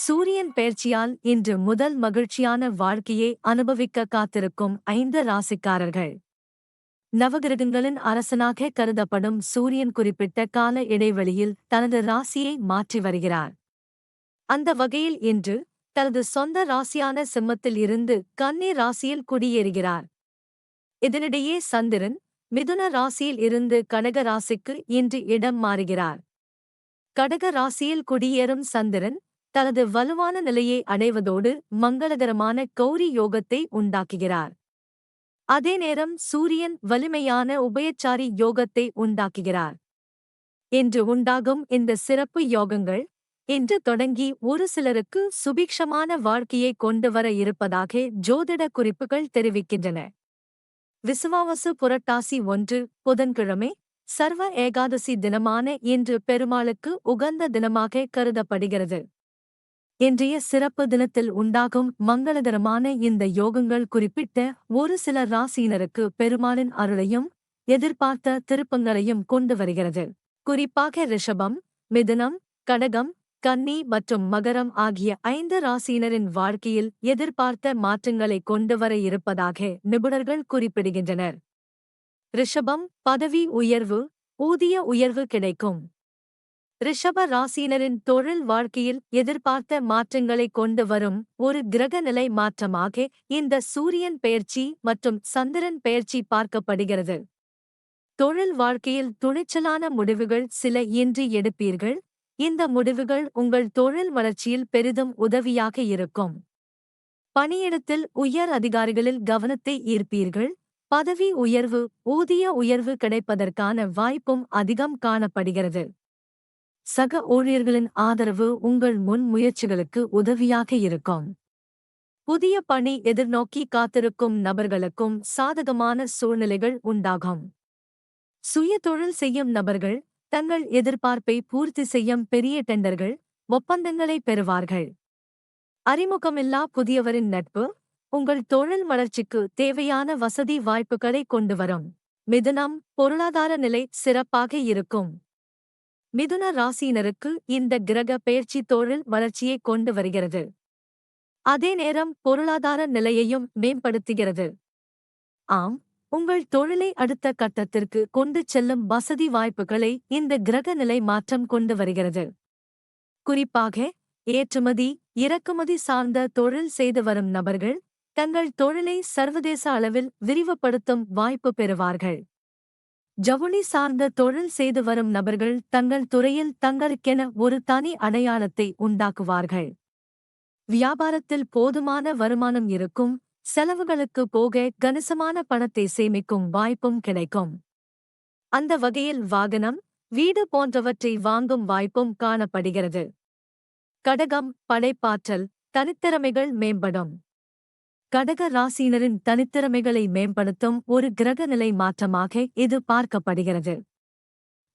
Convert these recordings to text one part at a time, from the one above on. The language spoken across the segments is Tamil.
சூரியன் பெயர்ச்சியால் இன்று முதல் மகிழ்ச்சியான வாழ்க்கையை அனுபவிக்க காத்திருக்கும் 5 ராசிக்காரர்கள். நவகிரகங்களின் அரசனாக கருதப்படும் சூரியன் குறிப்பிட்ட கால இடைவெளியில் தனது ராசியை மாற்றி வருகிறார். அந்த வகையில் இன்று தனது சொந்த ராசியான சிம்மத்தில் இருந்து கன்னி ராசியில் குடியேறுகிறார். இதனிடையே சந்திரன் மிதுன ராசியில் இருந்து கடக ராசிக்கு இன்று இடம் மாறுகிறார். கடக ராசியில் குடியேறும் சந்திரன் தனது வலுவான நிலையை அடைவதோடு மங்களகரமான கௌரி யோகத்தை உண்டாக்குகிறார். அதே நேரம் சூரியன் வலிமையான உபயச்சாரி யோகத்தை உண்டாக்குகிறார். இன்று உண்டாகும் இந்த சிறப்பு யோகங்கள் இன்று தொடங்கி ஒரு சிலருக்கு சுபிக்ஷமான வாழ்க்கையை கொண்டு வர இருப்பதாக ஜோதிட குறிப்புகள் தெரிவிக்கின்றன. விசுவாவசு புரட்டாசி 1 புதன்கிழமை சர்வ ஏகாதசி தினமான இன்று பெருமாளுக்கு உகந்த தினமாக கருதப்படுகிறது. இன்றைய சிறப்பு தினத்தில் உண்டாகும் மங்களகரமான இந்த யோகங்கள் குறிப்பிட்ட ஒரு சில ராசியினருக்கு பெருமாளின் அருளையும் எதிர்பார்த்த திருப்பங்களையும் கொண்டு வருகிறது. குறிப்பாக ரிஷபம், மிதுனம், கடகம், கன்னி மற்றும் மகரம் ஆகிய 5 ராசியினரின் வாழ்க்கையில் எதிர்பார்த்த மாற்றங்களை கொண்டு வர இருப்பதாக நிபுணர்கள் குறிப்பிடுகின்றனர். ரிஷபம், பதவி உயர்வு, ஊதிய உயர்வு கிடைக்கும். ரிஷப ராசியினரின் தொழில் வாழ்க்கையில் எதிர்பார்த்த மாற்றங்களை கொண்டு வரும் ஒரு கிரகநிலை மாற்றமாக இந்த சூரியன் பெயர்ச்சி மற்றும் சந்திரன் பெயர்ச்சி பார்க்கப்படுகிறது. தொழில் வாழ்க்கையில் துணிச்சலான முடிவுகள் சில இன்றி எடுப்பீர்கள். இந்த முடிவுகள் உங்கள் தொழில் வளர்ச்சியில் பெரிதும் உதவியாக இருக்கும். பணியிடத்தில் உயர் அதிகாரிகளில் கவனத்தை ஈர்ப்பீர்கள். பதவி உயர்வு, ஊதிய உயர்வு கிடைப்பதற்கான வாய்ப்பும் அதிகம் காணப்படுகிறது. சக ஊழியர்களின் ஆதரவு உங்கள் முன் முயற்சிகளுக்கு உதவியாக இருக்கும். புதிய பணி எதிர்நோக்கி காத்திருக்கும் நபர்களுக்கும் சாதகமான சூழ்நிலைகள் உண்டாகும். சுய தொழில் செய்யும் நபர்கள் தங்கள் எதிர்பார்ப்பை பூர்த்தி செய்யும் பெரிய டெண்டர்கள், ஒப்பந்தங்களை பெறுவார்கள். அறிமுகமில்லா புதியவரின் நட்பு உங்கள் தொழில் வளர்ச்சிக்கு தேவையான வசதி வாய்ப்புகளை கொண்டு வரும். மிதுனம், பொருளாதார நிலை சிறப்பாக இருக்கும். மிதுன ராசியினருக்கு இந்த கிரக பெயர்ச்சி தொழில் வளர்ச்சியை கொண்டு வருகிறது. அதே நேரம் பொருளாதார நிலையையும் மேம்படுத்துகிறது. ஆம், உங்கள் தொழிலை அடுத்த கட்டத்திற்கு கொண்டு செல்லும் வசதி வாய்ப்புகளை இந்த கிரக நிலை மாற்றம் கொண்டு வருகிறது. குறிப்பாக ஏற்றுமதி, இறக்குமதி சார்ந்த தொழில் செய்து வரும் நபர்கள் தங்கள் தொழிலை சர்வதேச அளவில் விரிவுபடுத்தும் வாய்ப்பு பெறுவார்கள். ஜவுளி சார்ந்த தொழில் செய்து வரும் நபர்கள் தங்கள் துறையில் தங்களுக்கென ஒரு தனி அடையாளத்தை உண்டாக்குவார்கள். வியாபாரத்தில் போதுமான வருமானம் இருக்கும். செலவுகளுக்கு போக கணிசமான பணத்தை சேமிக்கும் வாய்ப்பும் கிடைக்கும். அந்த வகையில் வாகனம், வீடு போன்றவற்றை வாங்கும் வாய்ப்பும் காணப்படுகிறது. கடகம், படைப்பாற்றல், தனித்திறமைகள் மேம்படும். கடக ராசியினரின் தனித்திறமைகளை மேம்படுத்தும் ஒரு கிரகநிலை மாற்றமாக இது பார்க்கப்படுகிறது.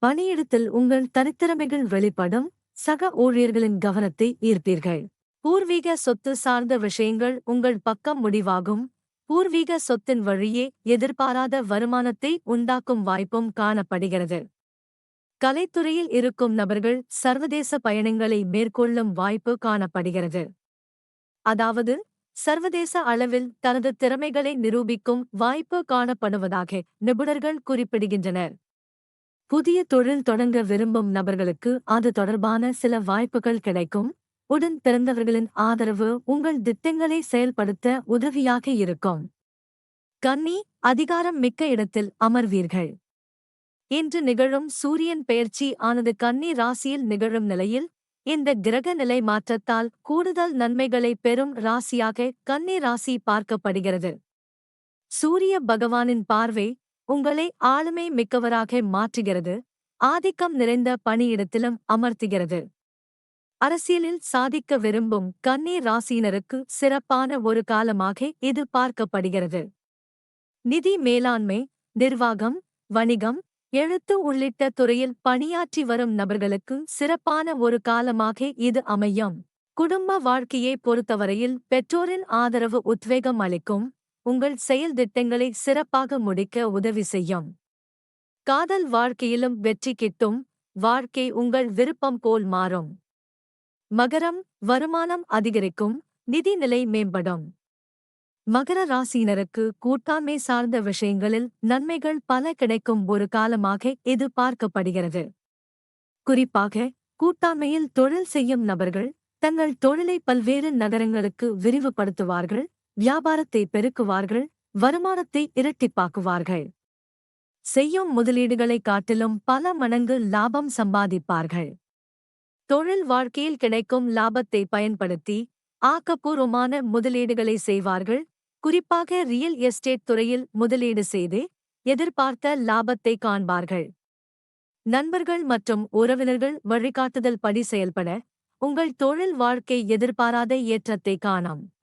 பணியிடத்தில் உங்கள் தனித்திறமைகள் வெளிப்படும். சக ஊழியர்களின் கவனத்தை ஈர்ப்பீர்கள். பூர்வீக சொத்து சார்ந்த விஷயங்கள் உங்கள் பக்கம் முடிவாகும். பூர்வீக சொத்தின் வழியே எதிர்பாராத வருமானத்தை உண்டாக்கும் வாய்ப்பும் காணப்படுகிறது. கலைத்துறையில் இருக்கும் நபர்கள் சர்வதேச பயணங்களை மேற்கொள்ளும் வாய்ப்பு காணப்படுகிறது. அதாவது சர்வதேச அளவில் தனது திறமைகளை நிரூபிக்கும் வாய்ப்பு காணப்படுவதாக நிபுணர்கள் குறிப்பிடுகின்றனர். புதிய தொழில் தொடங்க விரும்பும் நபர்களுக்கு அது தொடர்பான சில வாய்ப்புகள் கிடைக்கும். உடன் பிறந்தவர்களின் ஆதரவு உங்கள் திட்டங்களை செயல்படுத்த உதவியாக இருக்கும். கன்னி, அதிகாரம் மிக்க இடத்தில் அமர்வீர்கள். இன்று நிகழும் சூரியன் பெயர்ச்சி ஆனது கன்னி ராசியில் நிகழும் நிலையில் இந்த கிரக நிலை மாற்றத்தால் கூடுதல் நன்மைகளை பெறும் ராசியாக கன்னி ராசி பார்க்கப்படுகிறது. சூரிய பகவானின் பார்வை உங்களை ஆளுமை மிக்கவராக மாற்றுகிறது. ஆதிக்கம் நிறைந்த பணியிடத்திலும் அமர்த்துகிறது. அரசியலில் சாதிக்க விரும்பும் கன்னி ராசியினருக்கு சிறப்பான ஒரு காலமாக இது பார்க்கப்படுகிறது. நிதி மேலாண்மை, நிர்வாகம், வணிகம், எழுத்து உள்ளிட்ட துறையில் பணியாற்றி வரும் நபர்களுக்கு சிறப்பான ஒரு காலமாக இது அமையும். குடும்ப வாழ்க்கையை பொறுத்தவரையில் பெற்றோரின் ஆதரவு உத்வேகம் அளிக்கும். உங்கள் செயல் திட்டங்களை சிறப்பாக முடிக்க உதவி செய்யும். காதல் வாழ்க்கையிலும் வெற்றி கிட்டும். வாழ்க்கை உங்கள் விருப்பம் போல் மாறும். மகரம், வருமானம் அதிகரிக்கும், நிதி நிலை மேம்படும். மகர ராசியினருக்கு கூட்டாண்மை சார்ந்த விஷயங்களில் நன்மைகள் பல கிடைக்கும் ஒரு காலமாக இது பார்க்கப்படுகிறது. குறிப்பாக, கூட்டாண்மையில் தொழில் செய்யும் நபர்கள் தங்கள் தொழிலை பல்வேறு நகரங்களுக்கு விரிவுபடுத்துவார்கள், வியாபாரத்தை பெருக்குவார்கள், வருமானத்தை இரட்டிப்பாக்குவார்கள். செய்யும் முதலீடுகளைக் காட்டிலும் பல மடங்கு லாபம் சம்பாதிப்பார்கள். தொழில் வாழ்க்கையில் கிடைக்கும் லாபத்தை பயன்படுத்தி ஆக்கப்பூர்வமான முதலீடுகளை செய்வார்கள், குறிப்பாக ரியல் எஸ்டேட் துறையில் முதலீடு செய்து எதிர்பார்த்த லாபத்தை காண்பார்கள். நண்பர்கள் மற்றும் உறவினர்கள் வழிகாட்டுதல் படி செயல்பட உங்கள் தொழில் வாழ்க்கை எதிர்பாராத ஏற்றத்தை காணும்.